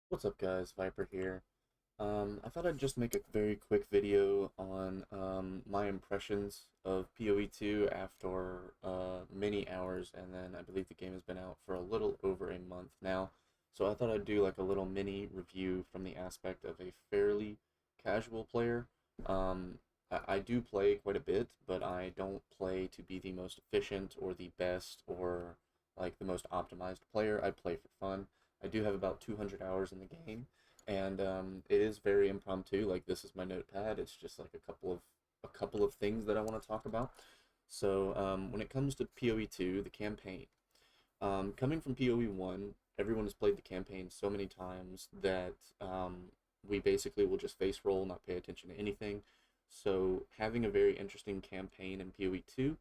What's up guys, Viper here. I thought I'd just make a very quick video on my impressions of PoE2 after many hours, and then I believe the game has been out for a little over a month now. So I thought I'd do like a little mini review from the aspect of a fairly casual player. I do play quite a bit, but I don't play to be the most efficient or the best or like the most optimized player. I play for fun. I do have about 200 hours in the game, and it is very impromptu. Like this is my notepad. It's just like a couple of things that I want to talk about. So when it comes to PoE2, the campaign, coming from PoE1, everyone has played the campaign so many times that we basically will just face roll, not pay attention to anything. So having a very interesting campaign in PoE2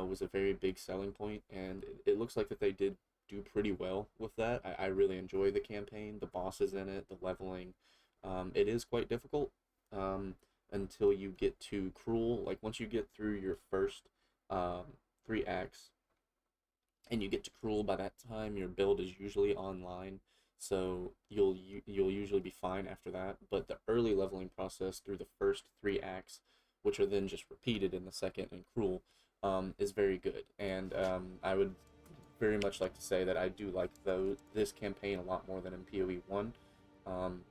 was a very big selling point, and it looks like that they did do pretty well with that. I really enjoy the campaign, the bosses in it, the leveling. It is quite difficult until you get to Cruel. Like once you get through your first um, 3 acts and you get to Cruel, by that time your build is usually online, so you'll usually be fine after that. But the early leveling process through the first 3 acts, which are then just repeated in the second and Cruel, is very good. And I would very much like to say that I do like this campaign a lot more than in PoE1. Um,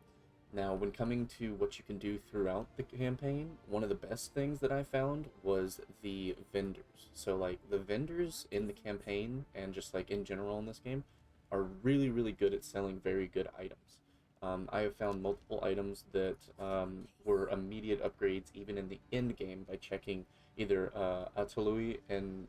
Now, when coming to what you can do throughout the campaign, one of the best things that I found was the vendors. So, like, the vendors in the campaign and just like in general in this game are really, really good at selling very good items. I have found multiple items that were immediate upgrades even in the end game by checking either Atalui in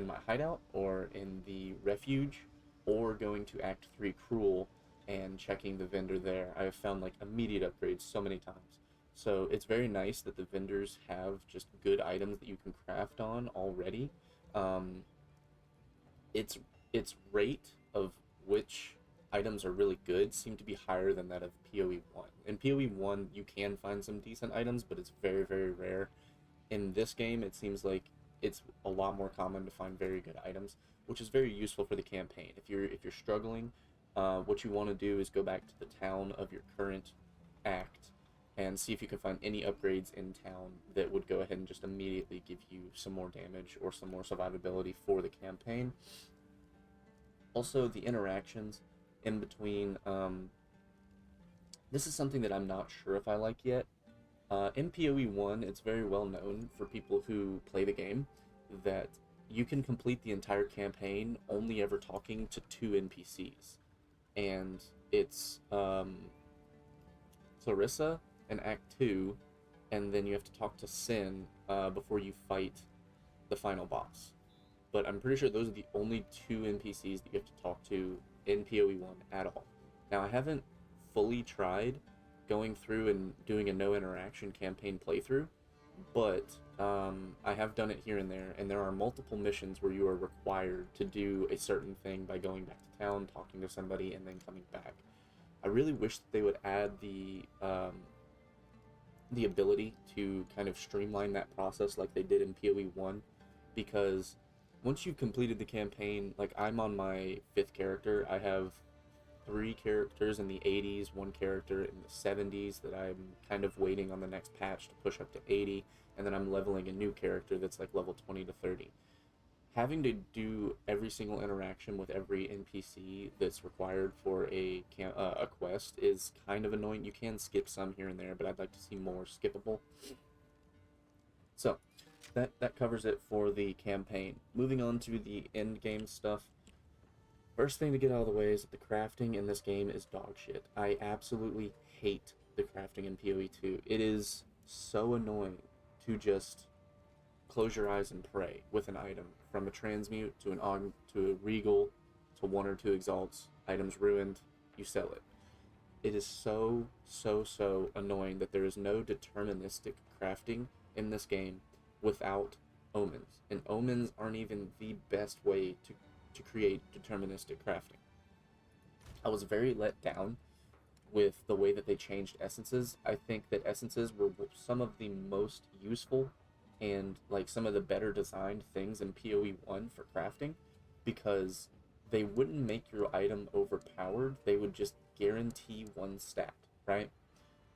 my hideout or in the refuge or going to Act 3 Cruel and checking the vendor there. I have found like immediate upgrades so many times. So it's very nice that the vendors have just good items that you can craft on already. Um, its its rate of which items are really good seem to be higher than that of PoE1. In PoE1, you can find some decent items, but it's very, very rare. In this game, it seems like it's a lot more common to find very good items, which is very useful for the campaign. If you're struggling, what you want to do is go back to the town of your current act and see if you can find any upgrades in town that would go ahead and just immediately give you some more damage or some more survivability for the campaign. Also, the interactions in between. This is something that I'm not sure if I like yet. In PoE1, it's very well known for people who play the game that you can complete the entire campaign only ever talking to 2 NPCs. And it's Clarissa in Act 2, and then you have to talk to Sin before you fight the final boss. But I'm pretty sure those are the only 2 NPCs that you have to talk to in PoE1 at all. Now, I haven't fully tried going through and doing a no interaction campaign playthrough, but I have done it here and there are multiple missions where you are required to do a certain thing by going back to town, talking to somebody, and then coming back. I really wish that they would add the ability to kind of streamline that process like they did in PoE1, because once you've completed the campaign, like I'm on my 5th character, I have 3 characters in the 80s, 1 character in the 70s that I'm kind of waiting on the next patch to push up to 80, and then I'm leveling a new character that's like level 20 to 30. Having to do every single interaction with every NPC that's required for a quest is kind of annoying. You can skip some here and there, but I'd like to see more skippable. So that covers it for the campaign. Moving on to the end game stuff. First thing to get out of the way is that the crafting in this game is dog shit. I absolutely hate the crafting in PoE2. It is so annoying to just close your eyes and pray with an item. From a transmute to an to a regal to 1 or 2 exalts, items ruined, you sell it. It is so, so, so annoying that there is no deterministic crafting in this game without omens. And omens aren't even the best way to create deterministic crafting. I was very let down with the way that they changed essences. I think that essences were some of the most useful and like some of the better designed things in PoE1 for crafting, because they wouldn't make your item overpowered. They would just guarantee one stat, right?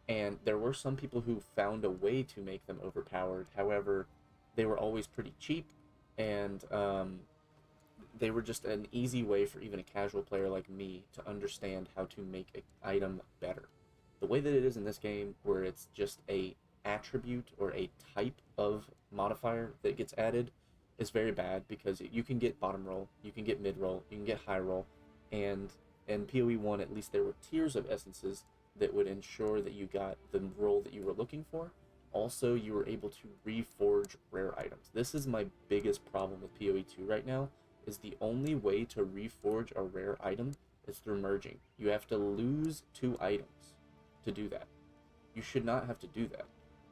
And there were some people who found a way to make them overpowered. However, they were always pretty cheap, and they were just an easy way for even a casual player like me to understand how to make an item better. The way that it is in this game, where it's just a attribute or a type of modifier that gets added, is very bad because you can get bottom roll, you can get mid roll, you can get high roll, and in PoE 1 at least there were tiers of essences that would ensure that you got the roll that you were looking for. Also, you were able to reforge rare items. This is my biggest problem with PoE 2 right now, is the only way to reforge a rare item is through merging. You have to lose 2 items to do that. You should not have to do that.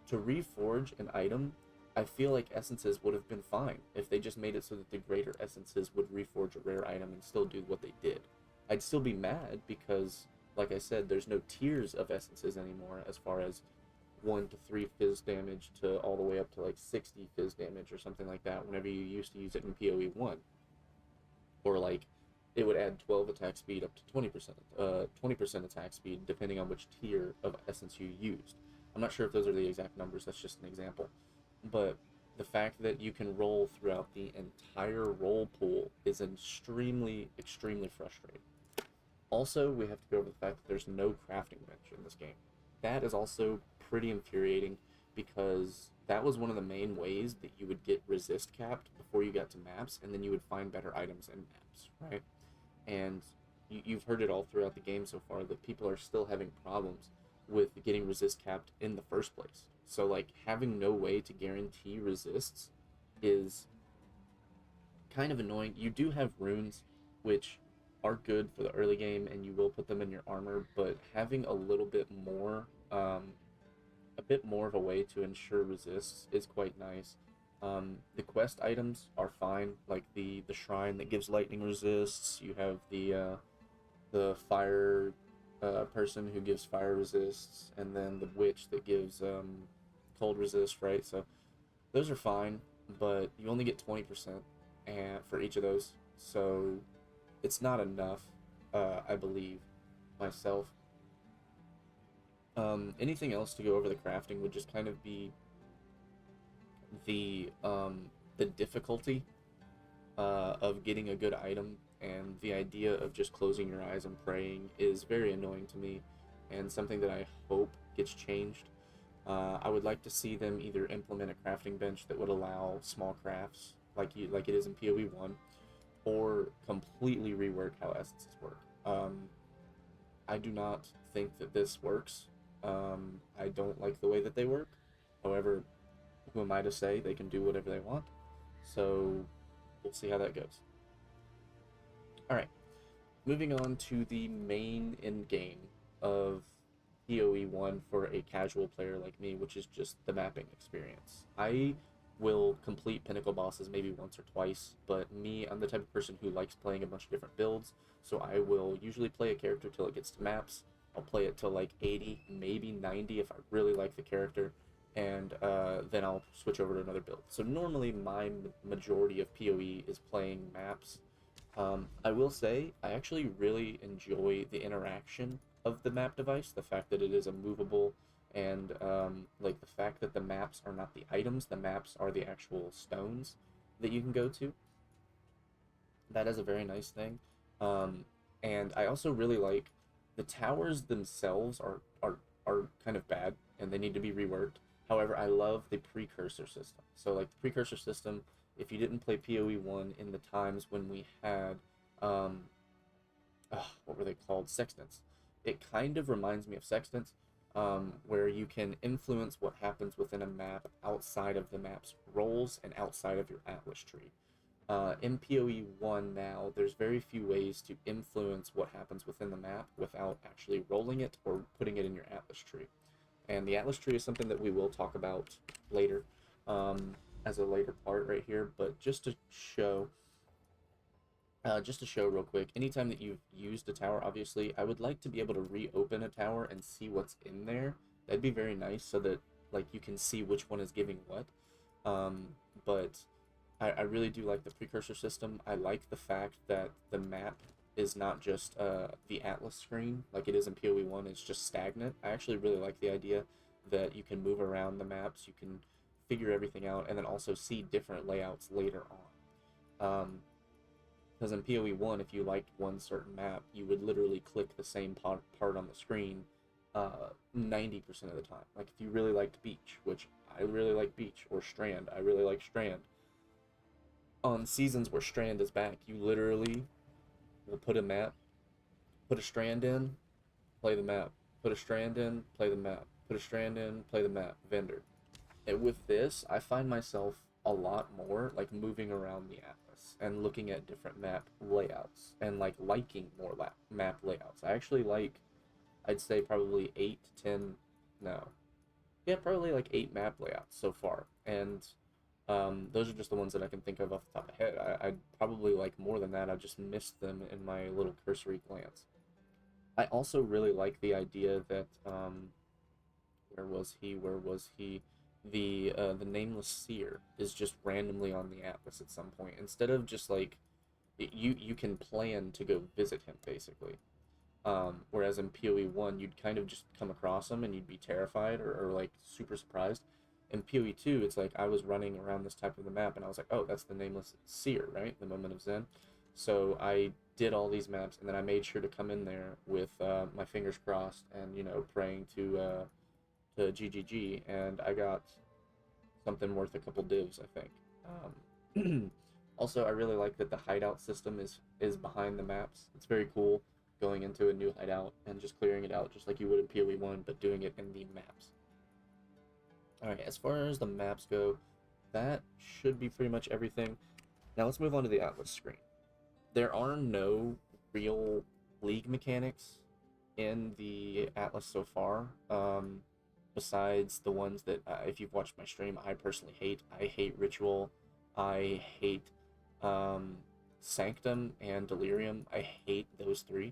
To reforge an item, I feel like essences would have been fine if they just made it so that the greater essences would reforge a rare item and still do what they did. I'd still be mad because, like I said, there's no tiers of essences anymore as far as 1 to 3 fizz damage to all the way up to like 60 fizz damage or something like that whenever you used to use it in PoE 1. Or like it would add 12 attack speed up to 20% attack speed depending on which tier of essence you used. I'm not sure if those are the exact numbers, that's just an example. But the fact that you can roll throughout the entire roll pool is extremely, extremely frustrating. Also, we have to go over the fact that there's no crafting bench in this game. That is also pretty infuriating because that was one of the main ways that you would get resist capped before you got to maps, and then you would find better items in maps, right? And you've heard it all throughout the game so far that people are still having problems with getting resist capped in the first place. So like having no way to guarantee resists is kind of annoying. You do have runes which are good for the early game and you will put them in your armor, but having a bit more of a way to ensure resists is quite nice. The quest items are fine, like the shrine that gives lightning resists. You have the fire person who gives fire resists, and then the witch that gives cold resist, right? So those are fine, but you only get 20% for each of those, so it's not enough, I believe, myself. Anything else to go over the crafting would just kind of be the difficulty of getting a good item, and the idea of just closing your eyes and praying is very annoying to me, and something that I hope gets changed. I would like to see them either implement a crafting bench that would allow small crafts like it is in PoE 1, or completely rework how essences work. I do not think that this works. I don't like the way that they work. However, who am I to say? They can do whatever they want. So we'll see how that goes. Alright, moving on to the main end game of PoE 1 for a casual player like me, which is just the mapping experience. I will complete pinnacle bosses maybe once or twice, but me, I'm the type of person who likes playing a bunch of different builds, so I will usually play a character till it gets to maps. I'll play it till like 80, maybe 90 if I really like the character, and then I'll switch over to another build. So normally my majority of PoE is playing maps. I will say I actually really enjoy the interaction of the map device, the fact that it is a movable, and like the fact that the maps are not the items, the maps are the actual stones that you can go to. That is a very nice thing. And I also really like the towers themselves are kind of bad and they need to be reworked. However, I love the precursor system. So like the precursor system, if you didn't play PoE 1 in the times when we had um, what were they called? Sextants. It kind of reminds me of sextants, where you can influence what happens within a map outside of the map's roles and outside of your atlas tree. In PoE 1 now, there's very few ways to influence what happens within the map without actually rolling it or putting it in your atlas tree. And the atlas tree is something that we will talk about later, as a later part right here, but just to show real quick, anytime that you've used a tower, obviously, I would like to be able to reopen a tower and see what's in there. That'd be very nice so that like you can see which one is giving what. But I really do like the precursor system. I like the fact that the map is not just the atlas screen like it is in PoE 1, it's just stagnant. I actually really like the idea that you can move around the maps, you can figure everything out, and then also see different layouts later on. Because in PoE 1, if you liked one certain map, you would literally click the same part on the screen 90% of the time. Like if you really liked Beach, which I really like Beach, or Strand, I really like Strand. On seasons where Strand is back, you literally will put a map, put a Strand in, play the map, put a Strand in, play the map, put a Strand in, play the map, vendor. And with this, I find myself a lot more like moving around the atlas and looking at different map layouts and like liking more map layouts. I actually like, I'd say probably 8 to 10, no, yeah, probably like 8 map layouts so far. And those are just the ones that I can think of off the top of my head. I'd probably like more than that. I just missed them in my little cursory glance. I also really like the idea that where was he? Where was he? The nameless seer is just randomly on the atlas at some point. Instead of just like you can plan to go visit him basically. Whereas in PoE 1, you'd kind of just come across him and you'd be terrified or like super surprised. In PoE 2, it's like I was running around this type of the map and I was like, oh, that's the nameless seer, right? The moment of Zen. So I did all these maps and then I made sure to come in there with my fingers crossed and praying to GGG, and I got something worth a couple divs, I think. Also, I really like that the hideout system is behind the maps. It's very cool going into a new hideout and just clearing it out just like you would in PoE 1, but doing it in the maps. Alright, as far as the maps go, that should be pretty much everything. Now let's move on to the Atlas screen. There are no real league mechanics in the Atlas so far, besides the ones that, if you've watched my stream, I personally hate. I hate Ritual, I hate Sanctum and Delirium. I hate those three.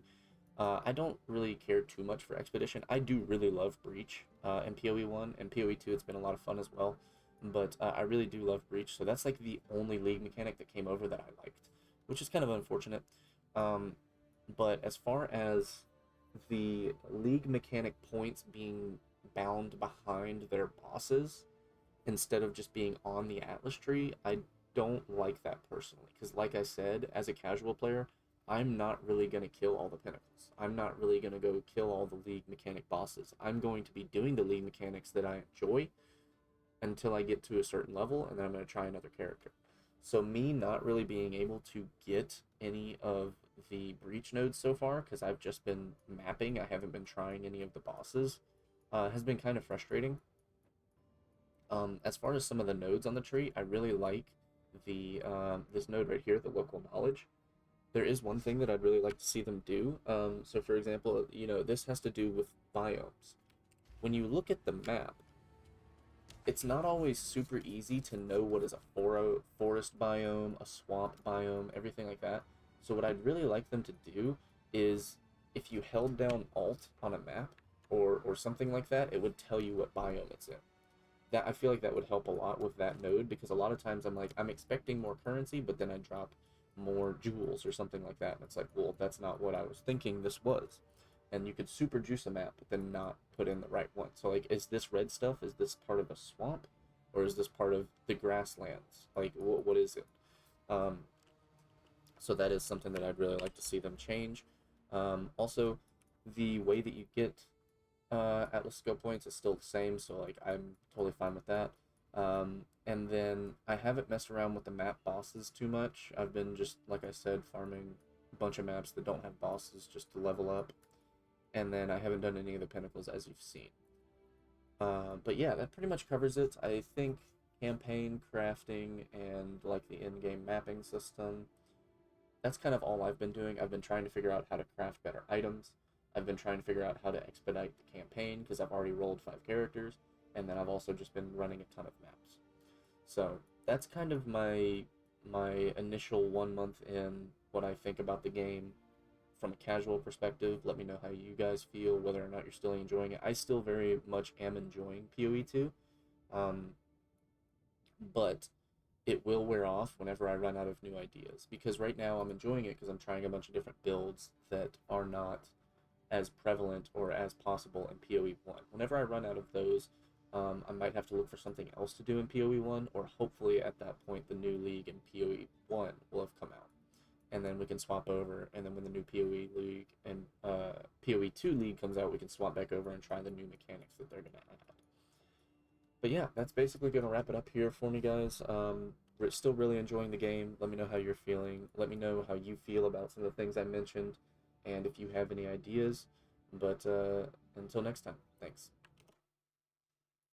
I don't really care too much for Expedition. I do really love Breach in PoE 1, and PoE 2 it's been a lot of fun as well. But I really do love Breach, so that's like the only league mechanic that came over that I liked, which is kind of unfortunate. Um, but as far as the league mechanic points being bound behind their bosses instead of just being on the Atlas tree, I don't like that personally. Because, like I said, as a casual player, I'm not really going to kill all the pinnacles. I'm not really going to go kill all the league mechanic bosses. I'm going to be doing the league mechanics that I enjoy until I get to a certain level, and then I'm going to try another character. So me not really being able to get any of the breach nodes so far, because I've just been mapping, I haven't been trying any of the bosses, has been kind of frustrating. As far as some of the nodes on the tree, I really like the this node right here, the local knowledge. There is one thing that I'd really like to see them do. So for example, this has to do with biomes. When you look at the map, it's not always super easy to know what is a forest biome, a swamp biome, everything like that. So what I'd really like them to do is if you held down Alt on a map or something like that, it would tell you what biome it's in. That I feel like that would help a lot with that node, because a lot of times I'm like, I'm expecting more currency, but then I drop more jewels or something like that, and it's like, well, that's not what I was thinking this was. And you could super juice a map, but then not put in the right one. So like, is this red stuff, is this part of a swamp, or is this part of the grasslands? Like, what is it? Um, so that is something that I'd really like to see them change. Also, the way that you get Atlas skill points is still the same, so like I'm totally fine with that. And then I haven't messed around with the map bosses too much. I've been just, like I said, farming a bunch of maps that don't have bosses just to level up. And then I haven't done any of the pinnacles, as you've seen. But yeah, that pretty much covers it. I think campaign, crafting, and like the in-game mapping system, that's kind of all I've been doing. I've been trying to figure out how to craft better items. I've been trying to figure out how to expedite the campaign, because I've already rolled 5 characters, and then I've also just been running a ton of maps. So that's kind of my initial 1 month in, what I think about the game from a casual perspective. Let me know how you guys feel, whether or not you're still enjoying it. I still very much am enjoying PoE 2, but it will wear off whenever I run out of new ideas. Because right now I'm enjoying it because I'm trying a bunch of different builds that are not as prevalent or as possible in PoE 1. Whenever I run out of those, I might have to look for something else to do in PoE 1, or hopefully at that point the new league in PoE 1 will have come out. And then we can swap over, and then when the new PoE league and PoE 2 league comes out, we can swap back over and try the new mechanics that they're going to add. But yeah, that's basically going to wrap it up here for me, guys. We're still really enjoying the game. Let me know how you're feeling. Let me know how you feel about some of the things I mentioned, and if you have any ideas. But until next time, thanks.